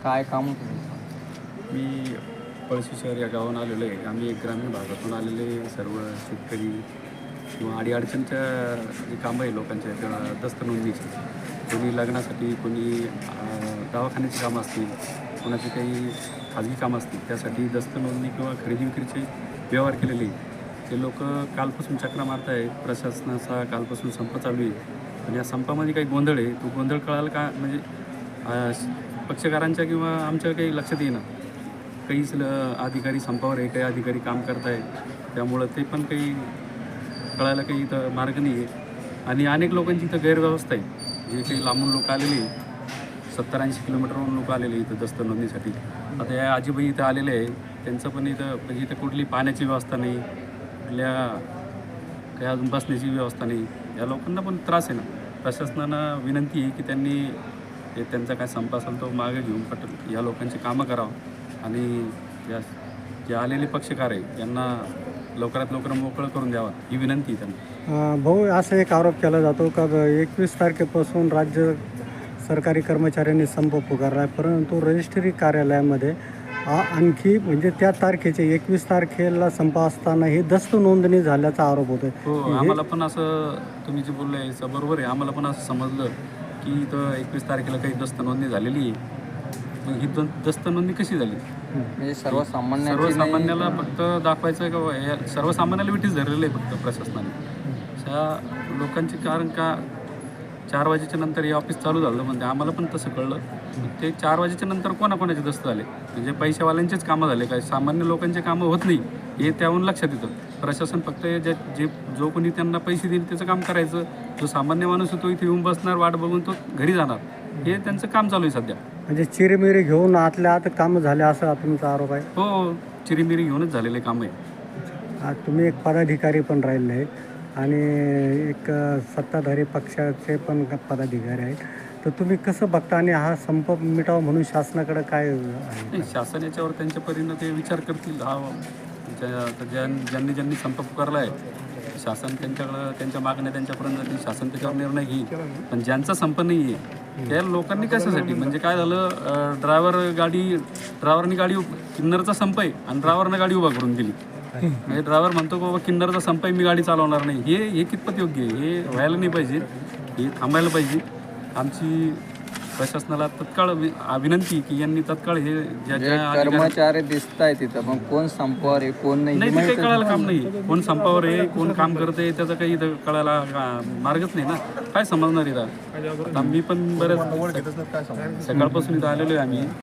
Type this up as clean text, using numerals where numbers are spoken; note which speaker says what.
Speaker 1: काय काम होतं तुमचं?
Speaker 2: मी पळशी शहर या गावाहून आलेलो आहे. आम्ही एक ग्रामीण भागातून आलेले सर्व शेतकरी किंवा अडीअडचणीच्या जी कामं आहे लोकांच्या त्या दस्त नोंदणीची. कोणी लग्नासाठी, कोणी दवाखान्याची कामं असतील, कोणाची काही खाजगी कामं असतील, त्यासाठी दस्त नोंदणी किंवा खरेदी विक्रीचे व्यवहार केलेले ते लोक कालपासून चक्रा मारत आहेत. प्रशासनाचा कालपासून संप चालू आहे. पण या संपामध्ये काही गोंधळ आहे. तो गोंधळ कळाला का म्हणजे पक्षकारांच्या किंवा आमच्या काही लक्षात येईना. काहीच अधिकारी संपावर आहे, काही अधिकारी काम करत आहेत. त्यामुळं ते पण काही कळायला काही इथं मार्ग नाही आहे. आणि अनेक लोकांची इथं गैरव्यवस्था आहे. जे काही लांबून लोक आलेले 70-80 किलोमीटरवरून लोक आलेले इथं दस्त नोंदणीसाठी. आता या आजीबाई इथं आलेले आहे. त्यांचं पण इथं म्हणजे इथं कुठली पाण्याची व्यवस्था नाही, कुठल्या काही अजून बसण्याची व्यवस्था नाही. या लोकांना पण त्रास आहे ना. प्रशासनानं विनंती आहे की त्यांनी त्यांचा काय संप असेल तो मागे घेऊन या लोकांची कामं करावं आणि या जे आलेले पक्षकार आहे यांना लवकरात लवकर मोकळं करून द्यावं ही विनंती आहे त्यांना.
Speaker 3: भाऊ, असा एक आरोप केला जातो का 21 तारखेपासून राज्य सरकारी कर्मचाऱ्यांनी संप पुकारला आहे, परंतु रजिस्ट्री कार्यालयामध्ये आणखी म्हणजे त्या तारखेचे 21 तारखेला संप असताना ही दस्त नोंदणी झाल्याचा आरोप होतो.
Speaker 2: हो, आम्हाला पण असं तुम्ही जे बोलले बरोबर आहे. आम्हाला पण असं समजलं की इथं 21 तारखेला काही दस्त नोंदणी झालेली आहे. मग ही दस्त नोंदणी कशी झाली?
Speaker 1: म्हणजे
Speaker 2: सर्वसामान्याला फक्त दाखवायचं का या सर्वसामान्याला विटीस धरलेलं आहे फक्त प्रशासनाने. त्या लोकांची कारण का 4 वाजेच्या नंतर हे ऑफिस चालू झालं म्हणजे आम्हाला पण तसं कळलं. ते 4 वाजेच्या नंतर कोणाकोणाचे दस्त झाले म्हणजे पैशावाल्यांचेच कामं झाले काय सामान्य लोकांचे कामं होत नाही हे त्याहून लक्षात येतं. प्रशासन फक्त जो कोणी त्यांना पैसे देईल त्याचं काम करायचं. जो सामान्य माणूस आहे तो इथे येऊन बसणार, वाट बघून तो घरी जाणार. हे त्यांचं काम चालू आहे सध्या.
Speaker 3: म्हणजे चिरीमिरी घेऊन आतल्या आत कामं झाले असं तुमचा आरोप आहे?
Speaker 2: हो, चिरीमिरी घेऊनच झालेले काम आहे.
Speaker 3: तुम्ही एक पदाधिकारी पण राहिले आहेत आणि एक सत्ताधारी पक्षाचे पण पदाधिकारी आहेत, तर तुम्ही कसं बघता आणि हा संप मिटावा म्हणून शासनाकडे काय आहे?
Speaker 2: नाही, शासन याच्यावर त्यांच्या परीनं ते विचार करतील. ज्यांनी संप पुकारला आहे शासन त्यांच्या मागण्या त्यांच्यापर्यंत जातील. शासन त्याच्यावर निर्णय घेईल. पण ज्यांचा संप नाही आहे त्या लोकांनी कशासाठी म्हणजे काय झालं, ड्रायव्हरनी गाडी किन्नरचा संप आहे आणि ड्रायव्हरनं गाडी उभा करून दिली. म्हणजे ड्रायव्हर म्हणतो की बाबा किन्नरचा संप आहे, मी गाडी चालवणार नाही. हे कितपत योग्य आहे? हे व्हायला नाही पाहिजे. हे थांबायला पाहिजे. आमची प्रशासनाला तत्काळ विनंती की यांनी तत्काळ हे
Speaker 1: कर्मचारी दिसत आहे तिथं, पण कोण संपावर आहे कोण नाही
Speaker 2: ते काही कळायला काम नाही. कोण संपावर आहे, कोण काम करत आहे त्याचा काही इथं कळायला मार्गच नाही ना. काय समजणार इथं? आता मी पण बरेच सकाळपासून इथं आलेलो आहे आम्ही.